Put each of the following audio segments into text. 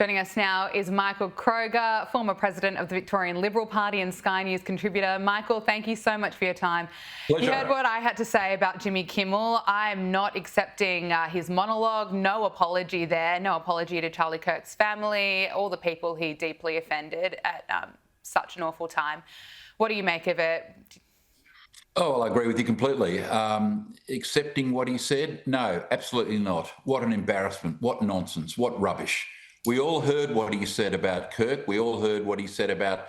Joining us now is Michael Kroger, former president of the Victorian Liberal Party and Sky News contributor. Michael, thank you so much for your time. Pleasure. You heard what I had to say about Jimmy Kimmel. I'm not accepting his monologue. No apology there. No apology to Charlie Kirk's family, all the people he deeply offended at such an awful time. What do you make of it? Oh, well, I agree with you completely. Accepting what he said? No, absolutely not. What an embarrassment. What nonsense. What rubbish. We all heard what he said about Kirk. We all heard what he said about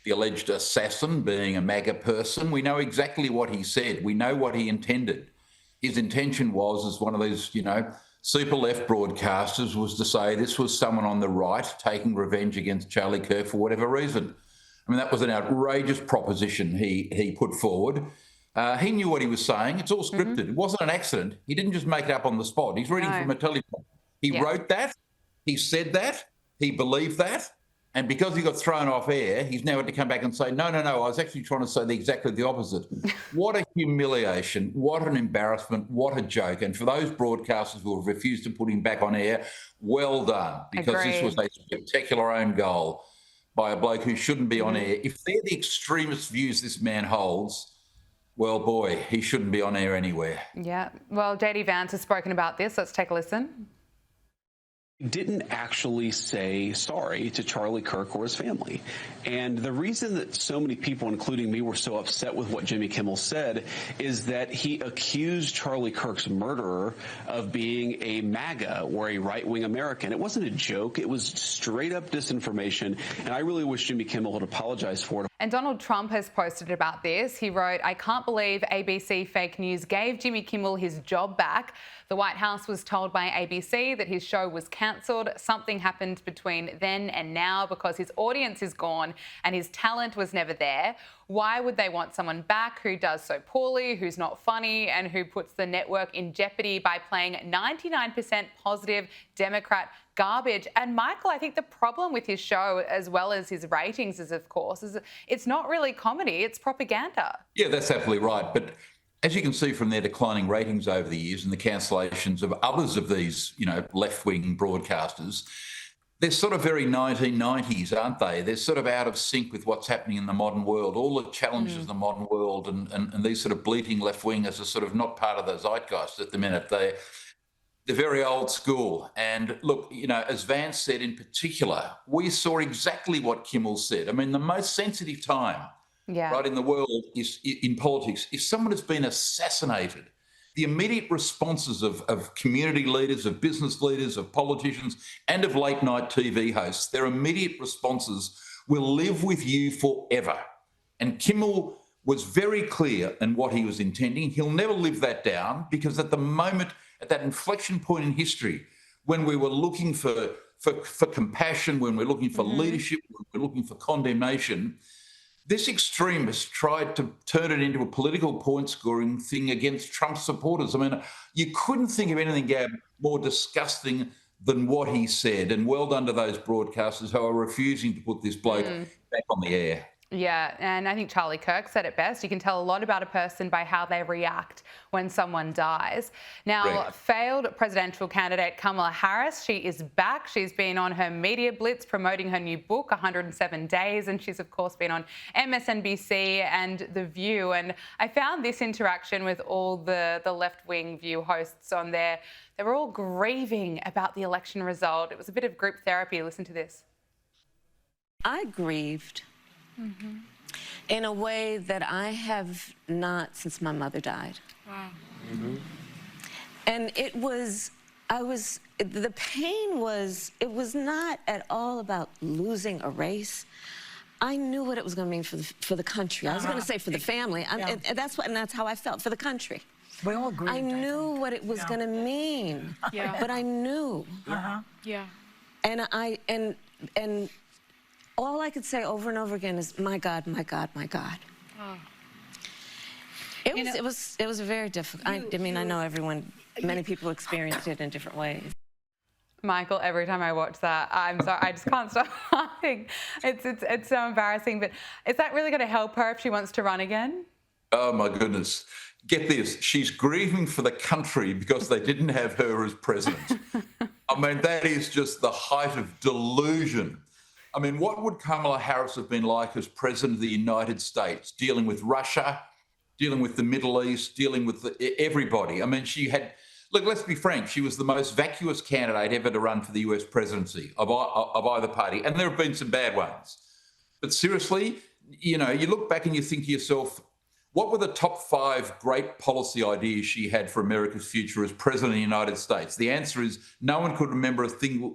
the alleged assassin being a MAGA person. We know exactly what he said. We know what he intended. His intention was, as one of these, super left broadcasters, was to say this was someone on the right taking revenge against Charlie Kirk for whatever reason. I mean, that was an outrageous proposition he put forward. He knew what he was saying. It's all scripted. It wasn't an accident. He didn't just make it up on the spot. He's reading from a teleprompter. He wrote that. He said that. He believed that. And because he got thrown off air, he's now had to come back and say, no, I was actually trying to say exactly the opposite. What a humiliation. What an embarrassment. What a joke. And for those broadcasters who have refused to put him back on air, well done. Because this was a spectacular own goal by a bloke who shouldn't be on air. If they're the extremist views this man holds, well, boy, he shouldn't be on air anywhere. Yeah. Well, JD Vance has spoken about this. Let's take a listen. Didn't actually say sorry to Charlie Kirk or his family. And the reason that so many people, including me, were so upset with what Jimmy Kimmel said is that he accused Charlie Kirk's murderer of being a MAGA or a right-wing American. It wasn't a joke. It was straight up disinformation. And I really wish Jimmy Kimmel had apologized for it. And Donald Trump has posted about this. He wrote, "I can't believe ABC fake news gave Jimmy Kimmel his job back. The White House was told by ABC that his show was cancelled. Something happened between then and now because his audience is gone and his talent was never there. Why would they want someone back who does so poorly, who's not funny, and who puts the network in jeopardy by playing 99% positive Democrat garbage?" And Michael, I think the problem with his show, as well as his ratings, is it's not really comedy, it's propaganda. Yeah, that's absolutely right. But as you can see from their declining ratings over the years and the cancellations of others of these, left-wing broadcasters, they're sort of very 1990s, aren't they? They're sort of out of sync with what's happening in the modern world. All the challenges of the modern world and these sort of bleating left-wingers are sort of not part of the zeitgeist at the minute. They're very old school. And look, as Vance said in particular, we saw exactly what Kimmel said. I mean, the most sensitive time right in the world is in politics. If someone has been assassinated, the immediate responses of community leaders, of business leaders, of politicians, and of late night TV hosts, their immediate responses will live with you forever. And Kimmel was very clear in what he was intending. He'll never live that down because at the moment, at that inflection point in history, when we were looking for compassion, when we're looking for leadership, when we're looking for condemnation, this extremist tried to turn it into a political point-scoring thing against Trump supporters. I mean, you couldn't think of anything, Gab, more disgusting than what he said. And well done to those broadcasters who are refusing to put this bloke back on the air. Yeah, and I think Charlie Kirk said it best. You can tell a lot about a person by how they react when someone dies. Now, failed presidential candidate Kamala Harris, she is back. She's been on her media blitz promoting her new book, 107 Days, and she's, of course, been on MSNBC and The View. And I found this interaction with all the left-wing View hosts on there. They were all grieving about the election result. It was a bit of group therapy. Listen to this. I grieved in a way that I have not since my mother died. Wow. And the pain was, it was not at all about losing a race. I knew what it was going to mean for the country. I was going to say for the family. And that's how I felt, for the country. We all agreed. I knew what it was going to mean. But I knew. And all I could say over and over again is, my God, my God, my God. It was very difficult. I know many people experienced it in different ways. Michael, every time I watch that, I'm sorry, I just can't stop laughing. It's so embarrassing. But is that really going to help her if she wants to run again? Oh, my goodness. Get this. She's grieving for the country because they didn't have her as president. I mean, that is just the height of delusion. I mean, what would Kamala Harris have been like as President of the United States, dealing with Russia, dealing with the Middle East, dealing with everybody? I mean, she had, look, let's be frank, she was the most vacuous candidate ever to run for the US presidency of either party. And there have been some bad ones. But seriously, you know, you look back and you think to yourself, what were the top 5 great policy ideas she had for America's future as President of the United States? The answer is no one could remember a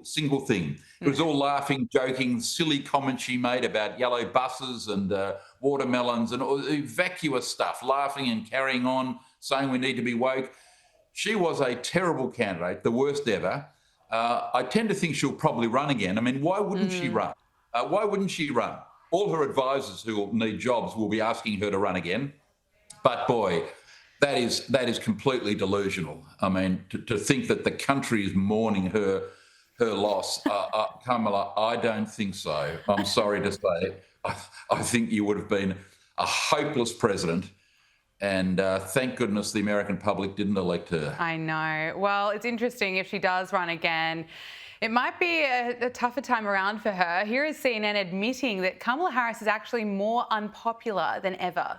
single thing. It was all laughing, joking, silly comments she made about yellow buses and watermelons and all vacuous stuff, laughing and carrying on, saying we need to be woke. She was a terrible candidate, the worst ever. I tend to think she'll probably run again. I mean, why wouldn't she run? Why wouldn't she run? All her advisors who will need jobs will be asking her to run again. But boy, that is completely delusional. I mean, to think that the country is mourning her loss, Kamala, I don't think so. I'm sorry to say. I think you would have been a hopeless president. And thank goodness the American public didn't elect her. I know. Well, it's interesting if she does run again. It might be a tougher time around for her. Here is CNN admitting that Kamala Harris is actually more unpopular than ever.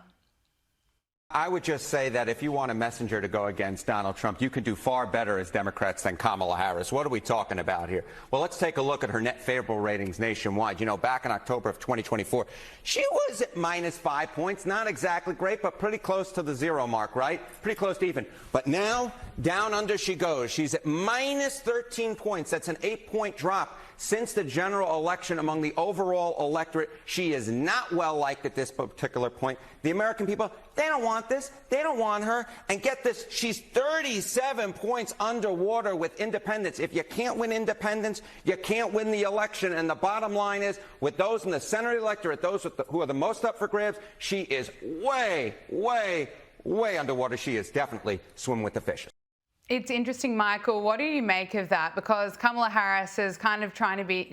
I would just say that if you want a messenger to go against Donald Trump, you could do far better as Democrats than Kamala Harris. What are we talking about here? Well, let's take a look at her net favorable ratings nationwide. You know, back in October of 2024, she was at -5 points. Not exactly great, but pretty close to the 0 mark, right? Pretty close to even. But now, down under she goes. She's at -13 points. That's an 8-point drop. Since the general election among the overall electorate, she is not well liked at this particular point. The American people, they don't want this. They don't want her. And get this, she's 37 points underwater with independents. If you can't win independents, you can't win the election. And the bottom line is, with those in the center of the electorate, those who are the most up for grabs, she is way, way, way underwater. She is definitely swimming with the fishes. It's interesting, Michael. What do you make of that? Because Kamala Harris is kind of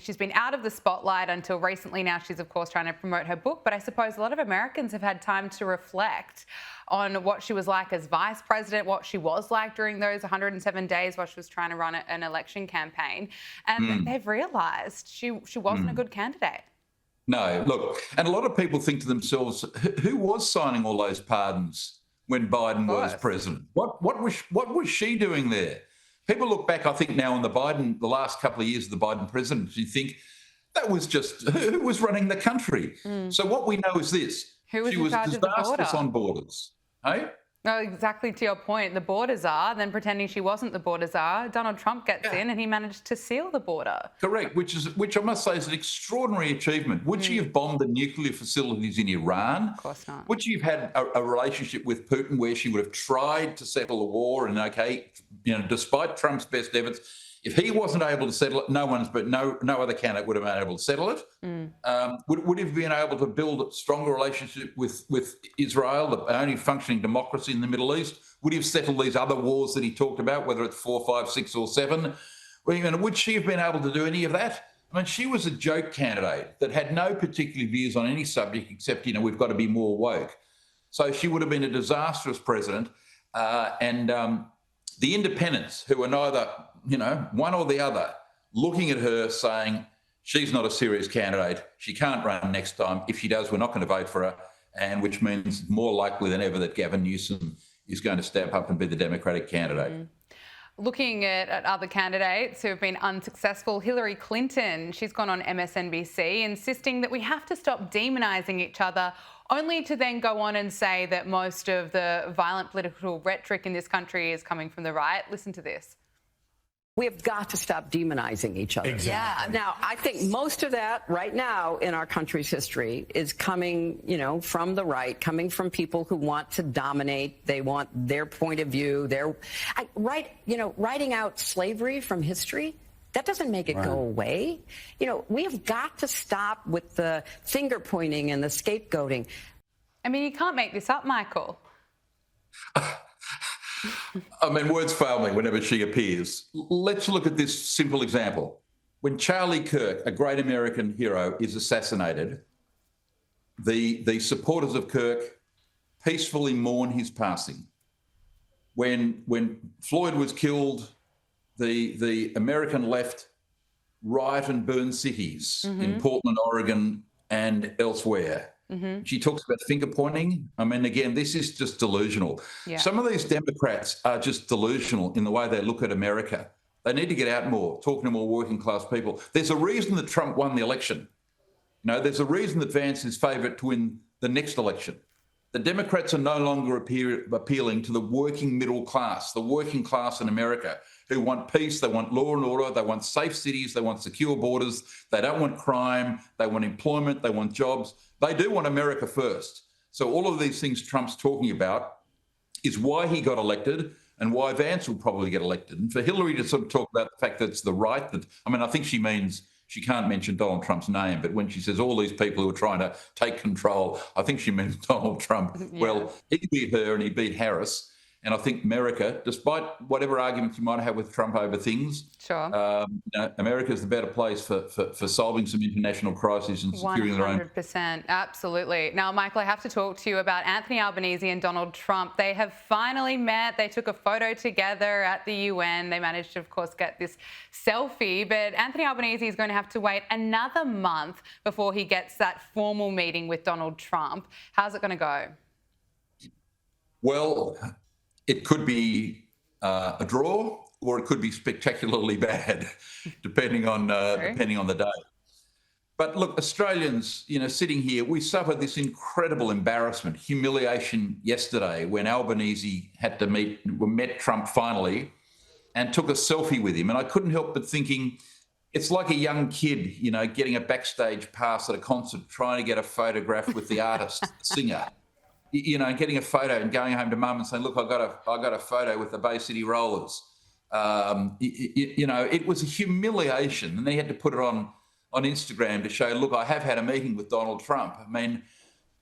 she's been out of the spotlight until recently. Now she's, of course, trying to promote her book. But I suppose a lot of Americans have had time to reflect on what she was like as vice president, what she was like during those 107 days while she was trying to run an election campaign. And they've realised she wasn't a good candidate. No, look, and a lot of people think to themselves, who was signing all those pardons when Biden was president? What was she doing there? People look back, I think, now on the last couple of years of the Biden presidency, think that was just who was running the country. So what we know is this: Who was she in was charge of the border? disastrous on borders. Hey? No, exactly to your point. The border czar, then pretending she wasn't the border czar. Donald Trump gets in and he managed to seal the border. Correct, which I must say is an extraordinary achievement. Would she have bombed the nuclear facilities in Iran? Of course not. Would she have had a relationship with Putin where she would have tried to settle the war? And despite Trump's best efforts, if he wasn't able to settle it, no other candidate would have been able to settle it. Would he have been able to build a stronger relationship with Israel, the only functioning democracy in the Middle East? Would he have settled these other wars that he talked about, whether it's 4, 5, 6 or 7? Would she have been able to do any of that? I mean, she was a joke candidate that had no particular views on any subject except, we've got to be more woke. So she would have been a disastrous president. The independents, who are neither, one or the other, looking at her saying, she's not a serious candidate, she can't run next time. If she does, we're not going to vote for her, and which means more likely than ever that Gavin Newsom is going to step up and be the Democratic candidate. Looking at other candidates who have been unsuccessful, Hillary Clinton, she's gone on MSNBC insisting that we have to stop demonising each other, only to then go on and say that most of the violent political rhetoric in this country is coming from the right. Listen to this. We have got to stop demonizing each other. Exactly. Yeah. Now, I think most of that right now in our country's history is coming, from the right, coming from people who want to dominate. They want their point of view. Writing out slavery from history, that doesn't make it go away. We have got to stop with the finger pointing and the scapegoating. I mean, you can't make this up, Michael. I mean, words fail me whenever she appears. Let's look at this simple example. When Charlie Kirk, a great American hero, is assassinated, the supporters of Kirk peacefully mourn his passing. When Floyd was killed, the American left riot and burn cities in Portland, Oregon, and elsewhere. She talks about finger pointing. I mean, again, this is just delusional. Yeah. Some of these Democrats are just delusional in the way they look at America. They need to get out more, talking to more working class people. There's a reason that Trump won the election. There's a reason that Vance is favourite to win the next election. The Democrats are no longer appealing to the working middle class, the working class in America, who want peace, they want law and order, they want safe cities, they want secure borders, they don't want crime, they want employment, they want jobs. They do want America first. So all of these things Trump's talking about is why he got elected and why Vance will probably get elected. And for Hillary to sort of talk about the fact that it's the right, I think she means she can't mention Donald Trump's name, but when she says all these people who are trying to take control, I think she means Donald Trump. Yeah. Well, he beat her and he beat Harris. And I think America, despite whatever arguments you might have with Trump over things, America is the better place for solving some international crises and securing their own. 100%, absolutely. Now, Michael, I have to talk to you about Anthony Albanese and Donald Trump. They have finally met. They took a photo together at the UN. They managed to, of course, get this selfie. But Anthony Albanese is going to have to wait another month before he gets that formal meeting with Donald Trump. How's it going to go? Well, it could be a draw, or it could be spectacularly bad, depending on the day. But look, Australians, sitting here, we suffered this incredible embarrassment, humiliation yesterday when Albanese met Trump finally, and took a selfie with him. And I couldn't help but thinking, it's like a young kid, getting a backstage pass at a concert, trying to get a photograph with the artist, the singer. Getting a photo and going home to mum and saying, look, I got a photo with the Bay City Rollers. It was a humiliation. And then he had to put it on Instagram to show, look, I have had a meeting with Donald Trump. I mean,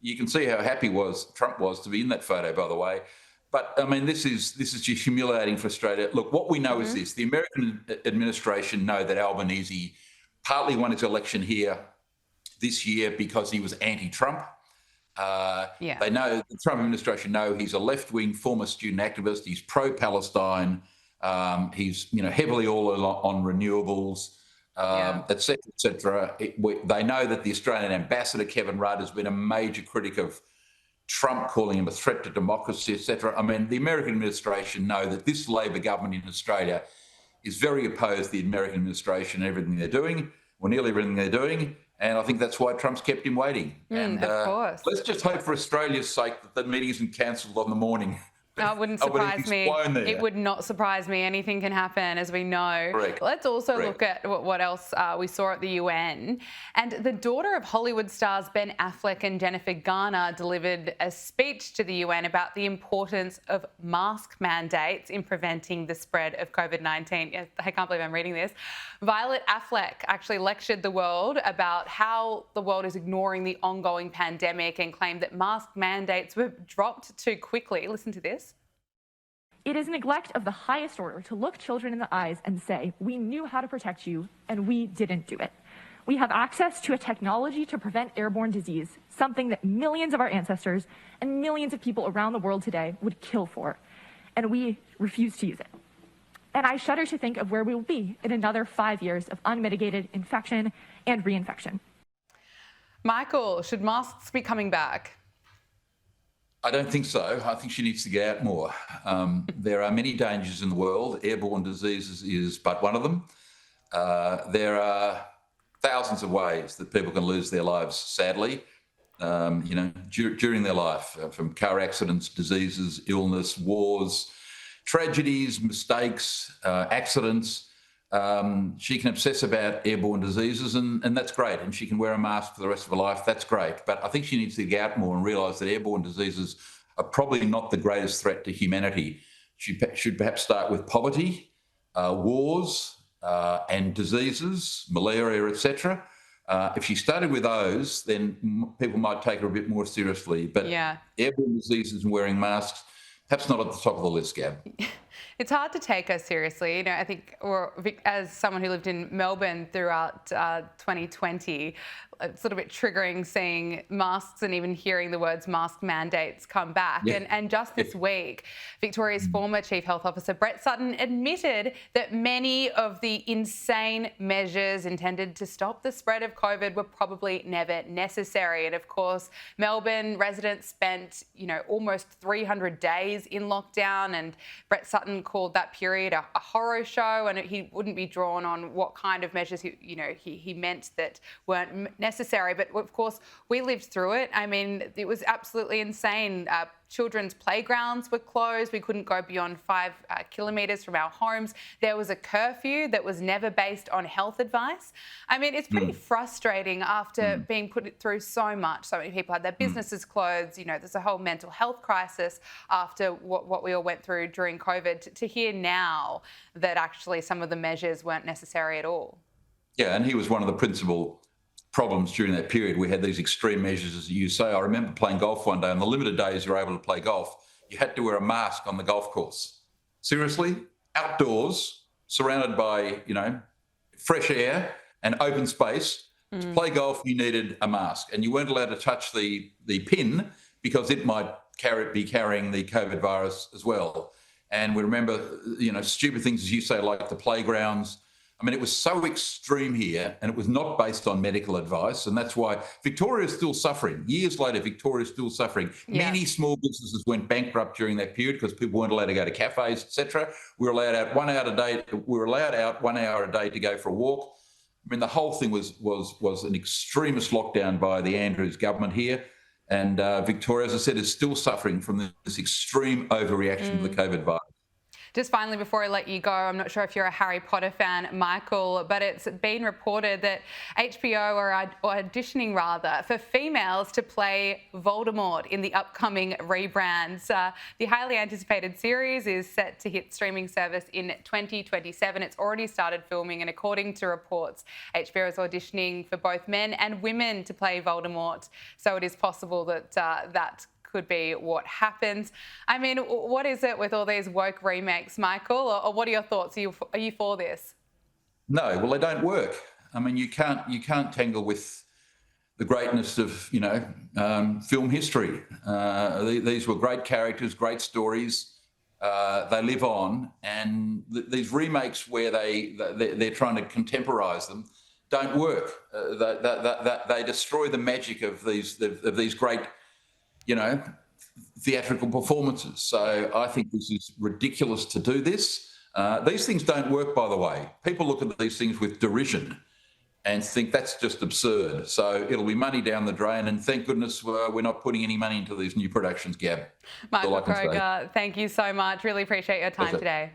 you can see how happy Trump was to be in that photo, by the way. But, I mean, this is just humiliating for Australia. Look, what we know is this. The American administration know that Albanese partly won his election here this year because he was anti-Trump. They know, the Trump administration know he's a left-wing former student activist. He's pro-Palestine. He's, heavily all on renewables, et cetera, et cetera. They know that the Australian ambassador, Kevin Rudd, has been a major critic of Trump, calling him a threat to democracy, et cetera. I mean, the American administration know that this Labor government in Australia is very opposed to the American administration and everything they're doing, or nearly everything they're doing. And I think that's why Trump's kept him waiting. And of course. Let's just hope for Australia's sake that the meeting isn't cancelled on the morning. It wouldn't surprise me. It would not surprise me. Anything can happen, as we know. Correct. Let's also look at what else we saw at the UN. And the daughter of Hollywood stars Ben Affleck and Jennifer Garner delivered a speech to the UN about the importance of mask mandates in preventing the spread of COVID-19. I can't believe I'm reading this. Violet Affleck actually lectured the world about how the world is ignoring the ongoing pandemic and claimed that mask mandates were dropped too quickly. Listen to this. It is neglect of the highest order to look children in the eyes and say, we knew how to protect you, and we didn't do it. We have access to a technology to prevent airborne disease, something that millions of our ancestors and millions of people around the world today would kill for, and we refuse to use it. And I shudder to think of where we will be in another 5 years of unmitigated infection and reinfection. Michael, should masks be coming back? I don't think so. I think she needs to get out more. There are many dangers in the world. Airborne diseases is but one of them. There are thousands of ways that people can lose their lives, sadly, during their life, from car accidents, diseases, illness, wars, tragedies, mistakes, accidents. She can obsess about airborne diseases, and that's great. And she can wear a mask for the rest of her life. That's great. But I think she needs to get out more and realise that airborne diseases are probably not the greatest threat to humanity. She should perhaps start with poverty, wars, and diseases, malaria, etc. If she started with those, then people might take her a bit more seriously. But airborne diseases and wearing masks, perhaps not at the top of the list, Gab. It's hard to take us seriously. I think, or as someone who lived in Melbourne throughout 2020, it's a little bit triggering seeing masks and even hearing the words mask mandates come back. Yeah. And just this week, Victoria's former Chief Health Officer, Brett Sutton, admitted that many of the insane measures intended to stop the spread of COVID were probably never necessary. And of course, Melbourne residents spent, almost 300 days in lockdown, and Brett Sutton called that period a horror show, and he wouldn't be drawn on what kind of measures he meant that weren't necessary. But of course, we lived through it. I mean, it was absolutely insane. Children's playgrounds were closed. We couldn't go beyond 5 kilometres from our homes. There was a curfew that was never based on health advice. I mean, it's pretty frustrating after being put through so much. So many people had their businesses closed. There's a whole mental health crisis after what we all went through during COVID. To hear now that actually some of the measures weren't necessary at all. Yeah, and he was one of the principal problems during that period. We had these extreme measures, as you say. I remember playing golf one day. On the limited days you were able to play golf, you had to wear a mask on the golf course. Seriously? Outdoors, surrounded by, fresh air and open space. To play golf, you needed a mask, and you weren't allowed to touch the pin because it might be carrying the COVID virus as well. And we remember, stupid things, as you say, like the playgrounds. I mean, it was so extreme here, and it was not based on medical advice, and that's why Victoria is still suffering. Years later, Victoria is still suffering. Yeah. Many small businesses went bankrupt during that period because people weren't allowed to go to cafes, etc. We were allowed out 1 hour a day. We were allowed out 1 hour a day to go for a walk. I mean, the whole thing was an extremist lockdown by the Andrews government here, and Victoria, as I said, is still suffering from this extreme overreaction to the COVID virus. Just finally, before I let you go, I'm not sure if you're a Harry Potter fan, Michael, but it's been reported that HBO are auditioning, for females to play Voldemort in the upcoming rebrands. The highly anticipated series is set to hit streaming service in 2027. It's already started filming, and according to reports, HBO is auditioning for both men and women to play Voldemort. So it is possible that that could be what happens. I mean, what is it with all these woke remakes, Michael? Or what are your thoughts? Are you for this? No, well, they don't work. I mean, you can't tangle with the greatness of film history. These were great characters, great stories. They live on, and these remakes where they're trying to contemporise them don't work. They destroy the magic of these great theatrical performances. So I think this is ridiculous to do this. These things don't work, by the way. People look at these things with derision and think that's just absurd. So it'll be money down the drain, and thank goodness we're not putting any money into these new productions, Gab. Michael Kroger, thank you so much. Really appreciate your time today.